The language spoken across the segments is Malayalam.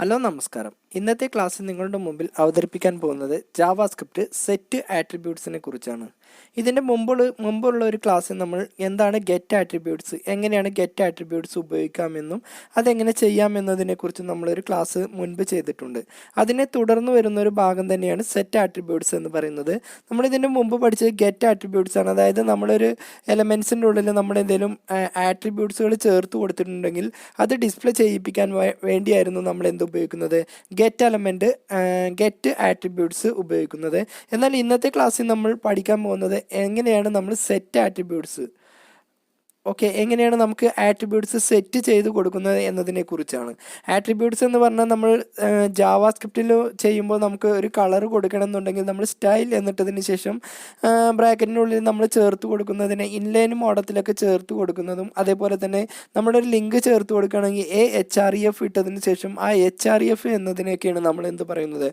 ഹലോ നമസ്കാരം. ഇന്നത്തെ ക്ലാസ്സിൽ നിങ്ങളുടെ മുമ്പിൽ അവതരിപ്പിക്കാൻ പോകുന്നത് ജാവാസ്ക്രിപ്റ്റ് സെറ്റ് ആട്രിബ്യൂട്ട്സിനെ കുറിച്ചാണ്. ഇതിൻ്റെ മുമ്പുള്ള ഒരു ക്ലാസ്സിൽ നമ്മൾ എന്താണ് ഗെറ്റ് ആട്രിബ്യൂട്ട്സ്, എങ്ങനെയാണ് ഗെറ്റ് ആട്രിബ്യൂട്ട്സ് ഉപയോഗിക്കാമെന്നും അതെങ്ങനെ ചെയ്യാമെന്നതിനെക്കുറിച്ച് നമ്മളൊരു ക്ലാസ് മുൻപ് ചെയ്തിട്ടുണ്ട്. അതിനെ തുടർന്ന് വരുന്ന ഒരു ഭാഗം തന്നെയാണ് സെറ്റ് ആട്രിബ്യൂട്ട്സ് എന്ന് പറയുന്നത്. നമ്മളിതിൻ്റെ മുമ്പ് പഠിച്ചത് ഗെറ്റ് ആട്രിബ്യൂട്ട്സ് ആണ്. അതായത് നമ്മളൊരു എലമെൻസിൻ്റെ ഉള്ളിൽ നമ്മൾ എന്തെങ്കിലും ആട്രിബ്യൂട്ട്സുകൾ ചേർത്ത് കൊടുത്തിട്ടുണ്ടെങ്കിൽ അത് ഡിസ്പ്ലേ ചെയ്യിപ്പിക്കാൻ വേണ്ടിയായിരുന്നു നമ്മൾ ഉപയോഗിക്കുന്നത് ഗെറ്റ് ആട്രിബ്യൂട്ട്സ് ഉപയോഗിക്കുന്നത്. എന്നാൽ ഇന്നത്തെ ക്ലാസ്സിൽ നമ്മൾ പഠിക്കാൻ പോകുന്നത് എങ്ങനെയാണ് നമ്മൾ സെറ്റ് ആട്രിബ്യൂട്ട്സ് എങ്ങനെയാണ് നമുക്ക് ആട്രിബ്യൂട്ട്സ് സെറ്റ് ചെയ്ത് കൊടുക്കുന്നത് എന്നതിനെ കുറിച്ചാണ്. ആട്രിബ്യൂട്ട്സ് എന്ന് പറഞ്ഞാൽ നമ്മൾ ജാവാസ്ക്രിപ്റ്റിൽ ചെയ്യുമ്പോൾ നമുക്ക് ഒരു കളർ കൊടുക്കണം എന്നുണ്ടെങ്കിൽ നമ്മൾ സ്റ്റൈൽ എന്നിട്ടതിന് ശേഷം ബ്രാക്കറ്റിനുള്ളിൽ നമ്മൾ ചേർത്ത് കൊടുക്കുന്നതിന് ഇൻലൈൻ മോഡത്തിലൊക്കെ ചേർത്ത് കൊടുക്കുന്നതും, അതേപോലെ തന്നെ നമ്മളൊരു ലിങ്ക് ചേർത്ത് കൊടുക്കുകയാണെങ്കിൽ HREF ഇട്ടതിന് ശേഷം ആ HREF എന്നതിനെയൊക്കെയാണ് നമ്മൾ എന്ത് പറയുന്നത്,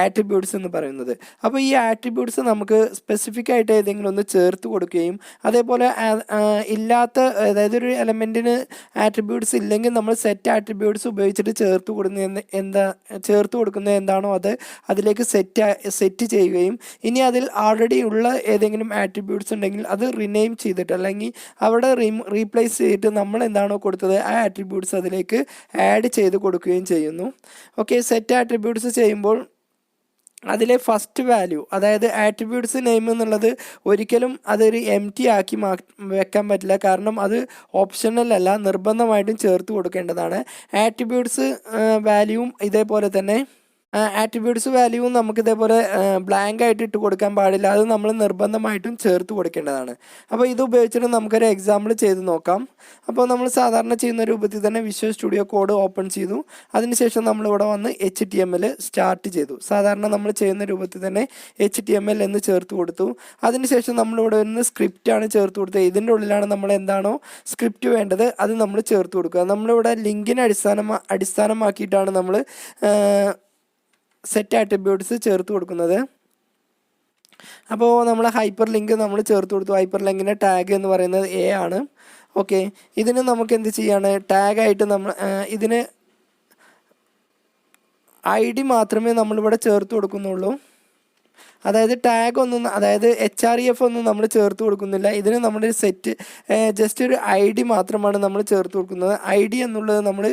ആട്രിബ്യൂട്ട്സ് എന്ന് പറയുന്നത്. അപ്പോൾ ഈ ആട്രിബ്യൂട്ട്സ് നമുക്ക് സ്പെസിഫിക് ആയിട്ട് ഏതെങ്കിലും ഒന്ന് ചേർത്ത് കൊടുക്കുകയും അതേപോലെ ഇല്ലാത്ത, അതായത് ഒരു എലമെൻറ്റിന് ആട്രിബ്യൂട്ട്സ് ഇല്ലെങ്കിൽ നമ്മൾ സെറ്റ് ആട്രിബ്യൂട്ട്സ് ഉപയോഗിച്ചിട്ട് ചേർത്ത് കൊടുക്കുന്നത് എന്താണോ അത് അതിലേക്ക് സെറ്റ് ചെയ്യുകയും ഇനി അതിൽ ആൾറെഡി ഉള്ള ഏതെങ്കിലും ആട്രിബ്യൂട്ട്സ് ഉണ്ടെങ്കിൽ അത് റിനെയിം ചെയ്തിട്ട് അല്ലെങ്കിൽ അവിടെ റീപ്ലേസ് ചെയ്തിട്ട് നമ്മൾ എന്താണോ കൊടുത്തത് ആ ആട്രിബ്യൂട്ട്സ് അതിലേക്ക് ആഡ് ചെയ്ത് കൊടുക്കുകയും ചെയ്യുന്നു. സെറ്റ് ആട്രിബ്യൂട്ട്സ് ചെയ്യുമ്പോൾ അതിലെ ഫസ്റ്റ് വാല്യൂ, അതായത് ആട്രിബ്യൂട്ട്സ് നെയിം എന്നുള്ളത് ഒരിക്കലും അതൊരു എംപ്റ്റി ആക്കി വെക്കാൻ പറ്റില്ല. കാരണം അത് ഓപ്ഷണൽ അല്ല, നിർബന്ധമായിട്ടും ചേർത്ത് കൊടുക്കേണ്ടതാണ്. ആട്രിബ്യൂട്ട്സ് വാല്യൂവും ഇതേപോലെ തന്നെ ആട്രിബ്യൂട്ട്സ് വാല്യൂവും നമുക്ക് ഇതേപോലെ ബ്ലാങ്ക് ആയിട്ട് ഇട്ട് കൊടുക്കാൻ പാടില്ല, അത് നമ്മൾ നിർബന്ധമായിട്ടും ചേർത്ത് കൊടുക്കേണ്ടതാണ്. അപ്പോൾ ഇത് ഉപയോഗിച്ചിട്ട് നമുക്കൊരു എക്സാമ്പിൾ ചെയ്ത് നോക്കാം. അപ്പോൾ നമ്മൾ സാധാരണ ചെയ്യുന്ന രൂപത്തിൽ തന്നെ വിഷ്വൽ സ്റ്റുഡിയോ കോഡ് ഓപ്പൺ ചെയ്തു. അതിനുശേഷം നമ്മളിവിടെ വന്ന് HTML സ്റ്റാർട്ട് ചെയ്തു. സാധാരണ നമ്മൾ ചെയ്യുന്ന രൂപത്തിൽ തന്നെ HTML എന്ന് ചേർത്ത് കൊടുത്തു. അതിനുശേഷം നമ്മളിവിടെ ഒന്ന് സ്ക്രിപ്റ്റാണ് ചേർത്ത് കൊടുത്തത്. ഇതിൻ്റെ ഉള്ളിലാണ് നമ്മൾ എന്താണോ സ്ക്രിപ്റ്റ് വേണ്ടത് അത് നമ്മൾ ചേർത്ത് കൊടുക്കുക. നമ്മളിവിടെ ലിങ്കിനെ അടിസ്ഥാനമാക്കിയിട്ടാണ് നമ്മൾ സെറ്റ് ആട്രിബ്യൂട്ട്സ് ചേർത്ത് കൊടുക്കുന്നത്. അപ്പോൾ നമ്മൾ ഹൈപ്പർ ലിങ്ക് നമ്മൾ ചേർത്ത് കൊടുത്തു. ഹൈപ്പർ ലിങ്കിൻ്റെ ടാഗ് എന്ന് പറയുന്നത് A ആണ്. ഇതിന് നമുക്ക് എന്ത് ചെയ്യാണ്, ടാഗായിട്ട് നമ്മൾ ഇതിന് ID മാത്രമേ നമ്മളിവിടെ ചേർത്ത് കൊടുക്കുന്നുള്ളൂ. അതായത് ടാഗ് ഒന്നും, അതായത് HREF ഒന്നും നമ്മൾ ചേർത്ത് കൊടുക്കുന്നില്ല. ഇതിന് നമ്മുടെ സെറ്റ് ജസ്റ്റ് ഒരു ID മാത്രമാണ് നമ്മൾ ചേർത്ത് കൊടുക്കുന്നത്. ID എന്നുള്ളത് നമ്മൾ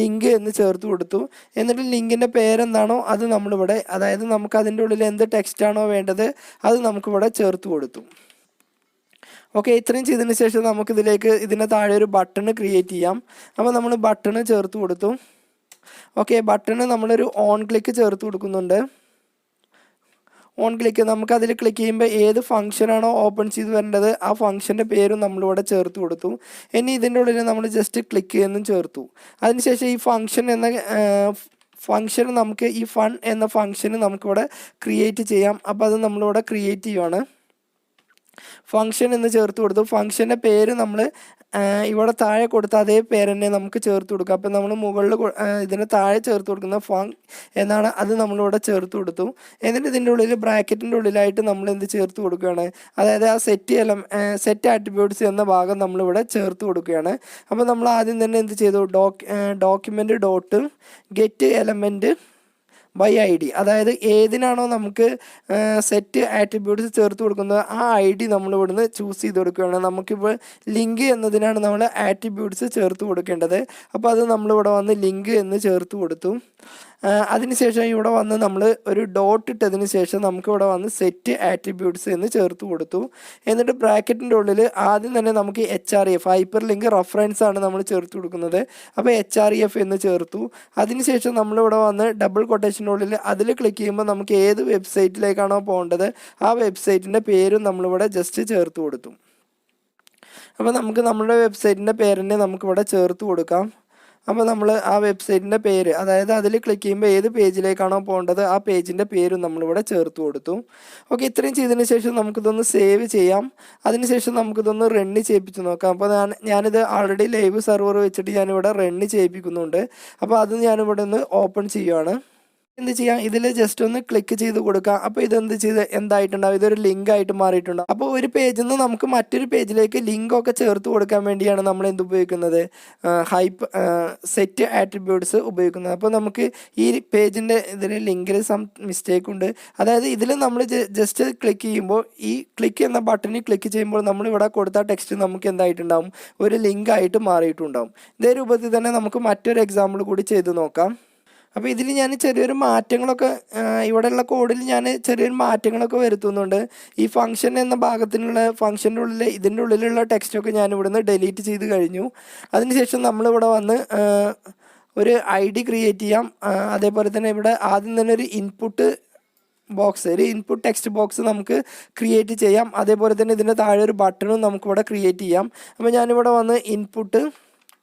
ലിങ്ക് എന്ന് ചേർത്ത് കൊടുത്തു. എന്നിട്ട് ലിങ്കിൻ്റെ പേരെന്താണോ അത് നമ്മളിവിടെ, അതായത് നമുക്ക് അതിൻ്റെ ഉള്ളിൽ എന്ത് ടെക്സ്റ്റാണോ വേണ്ടത് അത് നമുക്കിവിടെ ചേർത്ത് കൊടുത്തു. ഇത്രയും ചെയ്തതിന് ശേഷം നമുക്കിതിലേക്ക് ഇതിന് താഴെ ഒരു ബട്ടൺ ക്രിയേറ്റ് ചെയ്യാം. അപ്പോൾ നമ്മൾ ബട്ടൺ ചേർത്ത് കൊടുത്തു. ബട്ടണ് നമ്മളൊരു ഓൺ ക്ലിക്ക് ചേർത്ത് കൊടുക്കുന്നുണ്ട്. ഓൺ ക്ലിക്ക്, നമുക്കതിൽ ക്ലിക്ക് ചെയ്യുമ്പോൾ ഏത് ഫംഗ്ഷനാണോ ഓപ്പൺ ചെയ്ത് വരേണ്ടത് ആ ഫംഗ്ഷൻ്റെ പേരും നമ്മളിവിടെ ചേർത്ത് കൊടുത്തു. ഇനി ഇതിൻ്റെ ഉള്ളിൽ നമ്മൾ ജസ്റ്റ് ക്ലിക്ക് എന്നും ചേർത്തു. അതിനുശേഷം ഈ ഫംഗ്ഷൻ നമുക്ക് ഈ ഫൺ എന്ന ഫംഗ്ഷന് നമുക്കിവിടെ ക്രിയേറ്റ് ചെയ്യാം. അപ്പോൾ അത് നമ്മളിവിടെ ക്രിയേറ്റ് ചെയ്യുവാണ്. ഫംഗ്ഷൻ എന്ന് ചേർത്ത് കൊടുത്തു. ഫംഗ്ഷൻ്റെ പേര് നമ്മൾ ഇവിടെ താഴെ കൊടുത്ത അതേ പേര് തന്നെ നമുക്ക് ചേർത്ത് കൊടുക്കുക. അപ്പോൾ നമ്മൾ മുകളിൽ ഇതിന് താഴെ ചേർത്ത് കൊടുക്കുന്ന എന്നാണ് അത് നമ്മളിവിടെ ചേർത്ത് കൊടുത്തു. എന്നിട്ട് ഇതിൻ്റെ ഉള്ളിൽ ബ്രാക്കറ്റിൻ്റെ ഉള്ളിലായിട്ട് നമ്മൾ എന്ത് ചേർത്ത് കൊടുക്കുകയാണ്, അതായത് ആ സെറ്റ് ആട്രിബ്യൂട്ട്സ് എന്ന ഭാഗം നമ്മളിവിടെ ചേർത്ത് കൊടുക്കുകയാണ്. അപ്പോൾ നമ്മൾ ആദ്യം തന്നെ എന്ത് ചെയ്തു, document dot get element by ID, അതായത് ഏതിനാണോ നമുക്ക് സെറ്റ് ആട്രിബ്യൂട്ട്സ് ചേർത്ത് കൊടുക്കുന്നത് ആ ID നമ്മൾ ഇവിടുന്ന് ചൂസ് ചെയ്ത് കൊടുക്കുകയാണ്. നമുക്കിപ്പോൾ ലിങ്ക് എന്നതിനാണ് നമ്മൾ ആട്രിബ്യൂട്ട്സ് ചേർത്ത് കൊടുക്കേണ്ടത്. അപ്പോൾ അത് നമ്മളിവിടെ വന്ന് ലിങ്ക് എന്ന് ചേർത്ത് കൊടുത്തു. അതിനുശേഷം ഇവിടെ വന്ന് നമ്മൾ ഒരു ഡോട്ട് ഇട്ടതിന് ശേഷം നമുക്കിവിടെ വന്ന് സെറ്റ് ആട്രിബ്യൂട്ട്സ് എന്ന് ചേർത്ത് കൊടുത്തു. എന്നിട്ട് ബ്രാക്കറ്റിൻ്റെ ഉള്ളിൽ ആദ്യം തന്നെ നമുക്ക് HREF ഹൈപ്പർ ലിങ്ക് റെഫറൻസ് ആണ് നമ്മൾ ചേർത്ത് കൊടുക്കുന്നത്. അപ്പോൾ HREF എന്ന് ചേർത്തു. അതിനുശേഷം നമ്മളിവിടെ വന്ന് ഡബിൾ കൊട്ടേഷൻ്റെ ഉള്ളിൽ അതിൽ ക്ലിക്ക് ചെയ്യുമ്പോൾ നമുക്ക് ഏത് വെബ്സൈറ്റിലേക്കാണോ പോകേണ്ടത് ആ വെബ്സൈറ്റിൻ്റെ പേരും നമ്മളിവിടെ ജസ്റ്റ് ചേർത്ത് കൊടുത്തു. അപ്പോൾ നമുക്ക് നമ്മുടെ വെബ്സൈറ്റിൻ്റെ പേരിനെ നമുക്കിവിടെ ചേർത്ത് കൊടുക്കാം. അപ്പോൾ നമ്മൾ ആ വെബ്സൈറ്റിൻ്റെ പേര്, അതായത് അതിൽ ക്ലിക്ക് ചെയ്യുമ്പോൾ ഏത് പേജിലേക്കാണോ പോകേണ്ടത് ആ പേജിൻ്റെ പേരും നമ്മളിവിടെ ചേർത്ത് കൊടുത്തു. ഇത്രയും ചെയ്തതിന് ശേഷം നമുക്കിതൊന്ന് സേവ് ചെയ്യാം. അതിനുശേഷം നമുക്കിതൊന്ന് റണ്ണ് ചെയ്യിപ്പിച്ച് നോക്കാം. അപ്പോൾ ഞാനിത് ആൾറെഡി ലൈവ് സെർവർ വെച്ചിട്ട് ഞാനിവിടെ റണ്ണ് ചെയ്യിപ്പിക്കുന്നുണ്ട്. അപ്പോൾ അത് ഞാനിവിടെ ഒന്ന് ഓപ്പൺ ചെയ്യുവാണ്. എന്ത് ചെയ്യാം, ഇതിൽ ജസ്റ്റ് ഒന്ന് ക്ലിക്ക് ചെയ്ത് കൊടുക്കാം. അപ്പോൾ ഇതെന്ത് എന്തായിട്ടുണ്ടാവും, ഇതൊരു ലിങ്ക് ആയിട്ട് മാറിയിട്ടുണ്ടാവും. അപ്പോൾ ഒരു പേജിൽ നിന്ന് നമുക്ക് മറ്റൊരു പേജിലേക്ക് ലിങ്കൊക്കെ ചേർത്ത് കൊടുക്കാൻ വേണ്ടിയാണ് നമ്മൾ എന്ത് ഉപയോഗിക്കുന്നത്, സെറ്റ് ആട്രിബ്യൂട്ട്സ് ഉപയോഗിക്കുന്നത്. അപ്പോൾ നമുക്ക് ഈ പേജിൻ്റെ ഇതിൽ ലിങ്കിൽ സം മിസ്റ്റേക്ക് ഉണ്ട്. അതായത് ഇതിൽ നമ്മൾ ജസ്റ്റ് ക്ലിക്ക് ചെയ്യുമ്പോൾ, ഈ ക്ലിക്ക് എന്ന ബട്ടണിൽ ക്ലിക്ക് ചെയ്യുമ്പോൾ നമ്മൾ ഇവിടെ കൊടുത്ത ടെക്സ്റ്റ് നമുക്ക് എന്തായിട്ടുണ്ടാവും, ഒരു ലിങ്ക് ആയിട്ട് മാറിയിട്ടുണ്ടാവും. ഇതേ രൂപത്തിൽ തന്നെ നമുക്ക് മറ്റൊരു എക്സാമ്പിൾ കൂടി ചെയ്ത് നോക്കാം. അപ്പോൾ ഇതിൽ ഞാൻ ചെറിയൊരു മാറ്റങ്ങളൊക്കെ, ഇവിടെയുള്ള കോഡിൽ ഞാൻ ചെറിയൊരു മാറ്റങ്ങളൊക്കെ വരുത്തുന്നുണ്ട്. ഈ ഫംഗ്ഷൻ എന്ന ഭാഗത്തിനുള്ള ഫംഗ്ഷൻ്റെ ഉള്ളിൽ ഇതിൻ്റെ ഉള്ളിലുള്ള ടെക്സ്റ്റൊക്കെ ഞാൻ ഇവിടുന്ന് ടെലീറ്റ് ചെയ്ത് കഴിഞ്ഞു. അതിനുശേഷം നമ്മളിവിടെ വന്ന് ഒരു ID ക്രിയേറ്റ് ചെയ്യാം. അതേപോലെ തന്നെ ഇവിടെ ആദ്യം തന്നെ ഒരു ഇൻപുട്ട് ടെക്സ്റ്റ് ബോക്സ് നമുക്ക് ക്രിയേറ്റ് ചെയ്യാം. അതേപോലെ തന്നെ ഇതിൻ്റെ താഴെ ഒരു ബട്ടണും നമുക്കിവിടെ ക്രിയേറ്റ് ചെയ്യാം. അപ്പോൾ ഞാനിവിടെ വന്ന് ഇൻപുട്ട്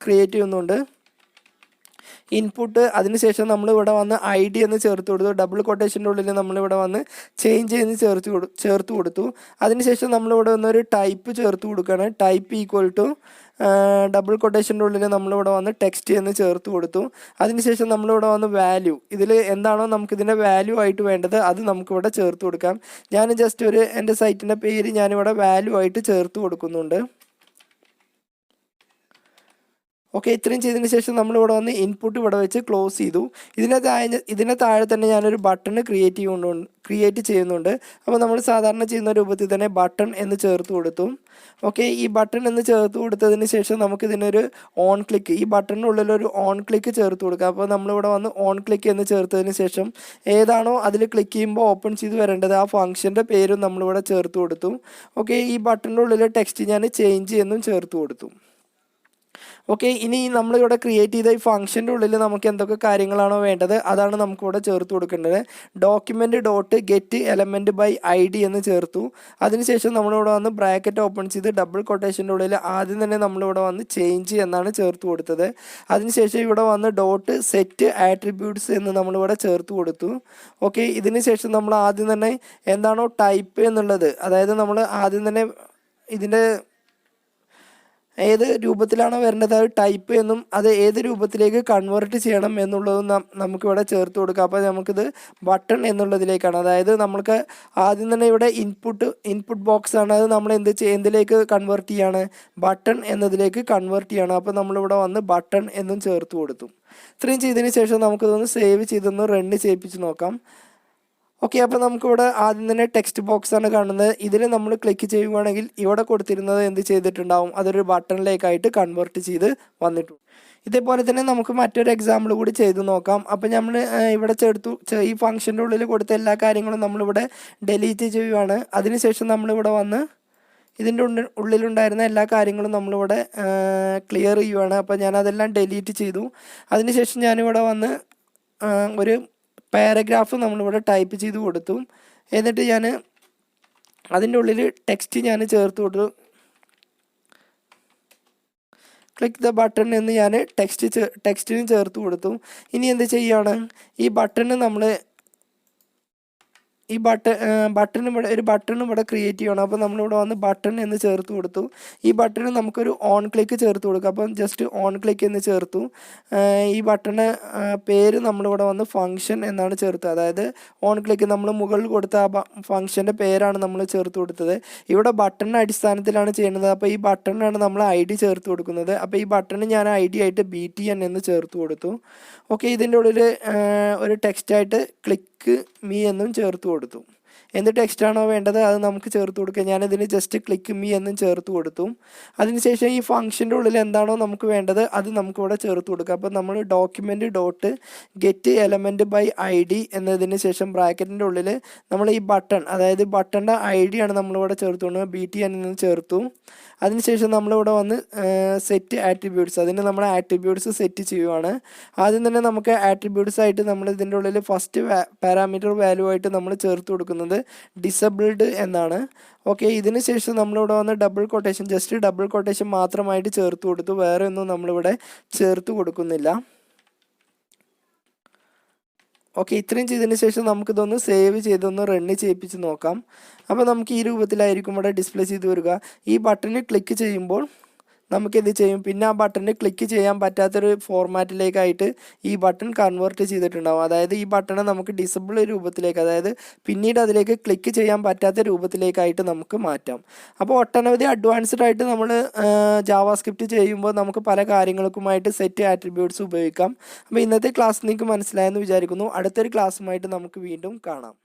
ക്രിയേറ്റ് ചെയ്യുന്നുണ്ട്. ഇൻപുട്ട്, അതിനുശേഷം നമ്മളിവിടെ വന്ന് ID എന്ന് ചേർത്ത് കൊടുത്തു. ഡബിൾ കൊട്ടേഷൻ്റെ ഉള്ളിൽ നമ്മളിവിടെ വന്ന് ചേഞ്ച് എന്ന് ചേർത്ത് കൊടുത്തു. അതിനുശേഷം നമ്മളിവിടെ വന്നൊരു ടൈപ്പ് ചേർത്ത് കൊടുക്കുകയാണ്. ടൈപ്പ് ഈക്വൽ ടു ഡബിൾ കൊട്ടേഷൻ്റെ ഉള്ളിൽ നമ്മളിവിടെ വന്ന് ടെക്സ്റ്റ് എന്ന് ചേർത്ത് കൊടുത്തു. അതിനുശേഷം നമ്മളിവിടെ വന്ന് വാല്യൂ, ഇതിൽ എന്താണോ നമുക്കിതിൻ്റെ വാല്യൂ ആയിട്ട് വേണ്ടത് അത് നമുക്കിവിടെ ചേർത്ത് കൊടുക്കാം. ഞാൻ ജസ്റ്റ് എൻ്റെ സൈറ്റിൻ്റെ പേര് ഞാനിവിടെ വാല്യൂ ആയിട്ട് ചേർത്ത് കൊടുക്കുന്നുണ്ട്. ഓക്കെ, ഇത്രയും ചെയ്തതിന് ശേഷം നമ്മളിവിടെ വന്ന് ഇൻപുട്ട് ഇവിടെ വെച്ച് ക്ലോസ് ചെയ്തു. ഇതിനെ താഴെ തന്നെ ഞാനൊരു ബട്ടൺ ക്രിയേറ്റ് ചെയ്യുന്നുണ്ട്. അപ്പോൾ നമ്മൾ സാധാരണ ചെയ്യുന്ന രൂപത്തിൽ തന്നെ ബട്ടൺ എന്ന് ചേർത്ത് കൊടുത്തു. ഓക്കെ, ഈ ബട്ടൺ എന്ന് ചേർത്ത് കൊടുത്തതിന് ശേഷം നമുക്കിതിനൊരു ഓൺ ക്ലിക്ക്, ഈ ബട്ടണിനുള്ളിലൊരു ഓൺ ക്ലിക്ക് ചേർത്ത് കൊടുക്കുക. അപ്പോൾ നമ്മളിവിടെ വന്ന് ഓൺ ക്ലിക്ക് എന്ന് ചേർത്തതിന് ശേഷം ഏതാണോ അതിൽ ക്ലിക്ക് ചെയ്യുമ്പോൾ ഓപ്പൺ ചെയ്ത് വരേണ്ടത് ആ ഫംഗ്ഷൻ്റെ പേരും നമ്മളിവിടെ ചേർത്ത് കൊടുത്തു. ഓക്കെ, ഈ ബട്ടണിൻ്റെ ഉള്ളിലെ ടെക്സ്റ്റ് ഞാൻ ചേഞ്ച് എന്നും ചേർത്ത് കൊടുത്തു. ഓക്കെ, ഇനി നമ്മളിവിടെ ക്രിയേറ്റ് ചെയ്ത ഈ ഫംഗ്ഷൻ്റെ ഉള്ളിൽ നമുക്ക് എന്തൊക്കെ കാര്യങ്ങളാണോ വേണ്ടത് അതാണ് നമുക്കിവിടെ ചേർത്ത് കൊടുക്കേണ്ടത്. Document dot get element by ID എന്ന് ചേർത്തു. അതിനുശേഷം നമ്മളിവിടെ വന്ന് ബ്രാക്കറ്റ് ഓപ്പൺ ചെയ്ത് ഡബിൾ കൊട്ടേഷൻ്റെ ഉള്ളിൽ ആദ്യം തന്നെ നമ്മളിവിടെ വന്ന് ചേഞ്ച് എന്നാണ് ചേർത്ത് കൊടുത്തത്. അതിനുശേഷം ഇവിടെ വന്ന് ഡോട്ട് സെറ്റ് ആട്രിബ്യൂട്ട്സ് എന്ന് നമ്മളിവിടെ ചേർത്ത് കൊടുത്തു. ഓക്കെ, ഇതിന് ശേഷം നമ്മൾ ആദ്യം തന്നെ എന്താണോ ടൈപ്പ് എന്നുള്ളത്, അതായത് നമ്മൾ ആദ്യം തന്നെ ഇതിൻ്റെ ഏത് രൂപത്തിലാണോ വരേണ്ടത് അത് ടൈപ്പ് എന്നും അത് ഏത് രൂപത്തിലേക്ക് കൺവേർട്ട് ചെയ്യണം എന്നുള്ളതും നമുക്കിവിടെ ചേർത്ത് കൊടുക്കാം. അപ്പോൾ നമുക്കിത് ബട്ടൺ എന്നുള്ളതിലേക്കാണ്, അതായത് നമുക്ക് ആദ്യം തന്നെ ഇവിടെ ഇൻപുട്ട് ബോക്സ് ആണ്, അത് നമ്മൾ എന്തിലേക്ക് കൺവേർട്ട് ചെയ്യാണ്, ബട്ടൺ എന്നതിലേക്ക് കൺവേർട്ട് ചെയ്യണം. അപ്പോൾ നമ്മളിവിടെ വന്ന് ബട്ടൺ എന്നും ചേർത്ത് കൊടുത്തു. ഇത്രയും ചെയ്തതിന് ശേഷം നമുക്കിതൊന്ന് സേവ് ചെയ്തൊന്ന് റൺ ചെയ്യിപ്പിച്ച് നോക്കാം. ഓക്കെ, അപ്പോൾ നമുക്കിവിടെ ആദ്യം തന്നെ ടെക്സ്റ്റ് ബോക്സ് ആണ് കാണുന്നത്. ഇതിൽ നമ്മൾ ക്ലിക്ക് ചെയ്യുകയാണെങ്കിൽ ഇവിടെ കൊടുത്തിരുന്നത് എന്ത് ചെയ്തിട്ടുണ്ടാവും, അതൊരു ബട്ടണിലേക്കായിട്ട് കൺവേർട്ട് ചെയ്ത് വന്നിട്ടുണ്ട്. ഇതേപോലെ തന്നെ നമുക്ക് മറ്റൊരു എക്സാമ്പിൾ കൂടി ചെയ്ത് നോക്കാം. അപ്പോൾ നമ്മൾ ഇവിടെ ഈ ഫംഗ്ഷൻ്റെ ഉള്ളിൽ കൊടുത്ത എല്ലാ കാര്യങ്ങളും നമ്മളിവിടെ ഡിലീറ്റ് ചെയ്യുകയാണ്. അതിനുശേഷം നമ്മളിവിടെ വന്ന് ഇതിൻ്റെ ഉള്ളിലുണ്ടായിരുന്ന എല്ലാ കാര്യങ്ങളും നമ്മളിവിടെ ക്ലിയർ ചെയ്യുകയാണ്. അപ്പോൾ ഞാനതെല്ലാം ഡിലീറ്റ് ചെയ്തു. അതിനുശേഷം ഞാനിവിടെ വന്ന് ഒരു പാരഗ്രാഫ് നമ്മളിവിടെ ടൈപ്പ് ചെയ്ത് കൊടുത്തു. എന്നിട്ട് ഞാൻ അതിൻ്റെ ഉള്ളിൽ ടെക്സ്റ്റ് ഞാൻ ചേർത്ത് കൊടുത്തു. ക്ലിക്ക് ദ ബട്ടൺ എന്ന് ഞാൻ ടെക്സ്റ്റിന് ചേർത്ത് കൊടുത്തു. ഇനി എന്ത് ചെയ്യുകയാണ്, ഈ ബട്ടണ് നമ്മൾ ഈ ബട്ടൺ ഇവിടെ ക്രിയേറ്റ് ചെയ്യണം. അപ്പോൾ നമ്മളിവിടെ വന്ന് ബട്ടൺ എന്ന് ചേർത്ത് കൊടുത്തു. ഈ ബട്ടണ് നമുക്കൊരു ഓൺ ക്ലിക്ക് ചേർത്ത് കൊടുക്കുക. അപ്പം ജസ്റ്റ് ഓൺ ക്ലിക്ക് എന്ന് ചേർത്തു. ഈ ബട്ടണ് പേര് നമ്മളിവിടെ വന്ന് ഫംഗ്ഷൻ എന്നാണ് ചേർത്തത്, അതായത് ഓൺ ക്ലിക്ക് നമ്മൾ മുകളിൽ കൊടുത്ത ആ ഫംഗ്ഷൻ്റെ പേരാണ് നമ്മൾ ചേർത്ത് കൊടുത്തത്. ഇവിടെ ബട്ടണിൻ്റെ അടിസ്ഥാനത്തിലാണ് ചെയ്യുന്നത്. അപ്പോൾ ഈ ബട്ടണിനാണ് നമ്മൾ ID ചേർത്ത് കൊടുക്കുന്നത്. അപ്പോൾ ഈ ബട്ടണ് ഞാൻ ID ആയിട്ട് BTN എന്ന് ചേർത്ത് കൊടുത്തു. ഓക്കെ, ഇതിൻ്റെ ഉള്ളിൽ ഒരു ടെക്സ്റ്റായിട്ട് ക്ലിക്ക് മീ എന്നും ചേർത്ത് കൊടുത്തു. എന്ത് ടെക്സ്റ്റാണോ വേണ്ടത് അത് നമുക്ക് ചേർത്ത് കൊടുക്കുക. ഞാനിതിന് ജസ്റ്റ് ക്ലിക്ക് മീ എന്നും ചേർത്ത് കൊടുത്തു. അതിനുശേഷം ഈ ഫംഗ്ഷൻ്റെ ഉള്ളിൽ എന്താണോ നമുക്ക് വേണ്ടത് അത് നമുക്കിവിടെ ചേർത്ത് കൊടുക്കുക. അപ്പോൾ നമ്മൾ document dot get element by ID എന്നതിന് ശേഷം ബ്രാക്കറ്റിൻ്റെ ഉള്ളിൽ നമ്മൾ ഈ ബട്ടൺ, അതായത് ബട്ടണിൻ്റെ ID ആണ് നമ്മളിവിടെ ചേർത്ത് കൊടുക്കുന്നത്, BTN എന്ന് ചേർത്തു. അതിനുശേഷം നമ്മളിവിടെ വന്ന് സെറ്റ് ആട്രിബ്യൂട്ട്സ്, അതിന് നമ്മൾ ആട്രിബ്യൂട്ട്സ് സെറ്റ് ചെയ്യുവാണ്. ആദ്യം തന്നെ നമുക്ക് ആട്രിബ്യൂട്ട്സ് ആയിട്ട് നമ്മൾ ഇതിൻ്റെ ഉള്ളിൽ ഫസ്റ്റ് പാരാമീറ്റർ വാല്യൂ ആയിട്ട് നമ്മൾ ചേർത്ത് കൊടുക്കുന്നത് ഡിസബിൾഡ് എന്നാണ്. ഓക്കെ, ഇതിന് ശേഷം നമ്മളിവിടെ വന്ന് ജസ്റ്റ് ഡബിൾ കൊട്ടേഷൻ മാത്രമായിട്ട് ചേർത്ത് കൊടുത്തു. വേറെ ഒന്നും നമ്മളിവിടെ ചേർത്ത് കൊടുക്കുന്നില്ല. ഓക്കെ, ഇത്രയും ചെയ്തതിന് ശേഷം നമുക്കിതൊന്ന് സേവ് ചെയ്തൊന്ന് റൺ ചെയ്യിപ്പിച്ച് നോക്കാം. അപ്പോൾ നമുക്ക് ഈ രൂപത്തിലായിരിക്കും ഇവിടെ ഡിസ്പ്ലേ ചെയ്ത് വരിക. ഈ ബട്ടണിൽ ക്ലിക്ക് ചെയ്യുമ്പോൾ നമുക്കെന്ത് ചെയ്യും, പിന്നെ ആ ബട്ടണിൽ ക്ലിക്ക് ചെയ്യാൻ പറ്റാത്തൊരു ഫോർമാറ്റിലേക്കായിട്ട് ഈ ബട്ടൺ കൺവേർട്ട് ചെയ്തിട്ടുണ്ടാവും. അതായത് ഈ ബട്ടണെ നമുക്ക് ഡിസബിൾ രൂപത്തിലേക്ക്, അതായത് പിന്നീട് അതിലേക്ക് ക്ലിക്ക് ചെയ്യാൻ പറ്റാത്ത രൂപത്തിലേക്കായിട്ട് നമുക്ക് മാറ്റാം. അപ്പോൾ ഒട്ടനവധി അഡ്വാൻസ്ഡ് ആയിട്ട് നമ്മൾ ജാവാസ്ക്രിപ്റ്റ് ചെയ്യുമ്പോൾ നമുക്ക് പല കാര്യങ്ങൾക്കുമായിട്ട് സെറ്റ് ആട്രിബ്യൂട്ട്സ് ഉപയോഗിക്കാം. അപ്പോൾ ഇന്നത്തെ ക്ലാസ് നിങ്ങൾക്ക് മനസ്സിലായെന്ന് വിചാരിക്കുന്നു. അടുത്തൊരു ക്ലാസ്സുമായിട്ട് നമുക്ക് വീണ്ടും കാണാം.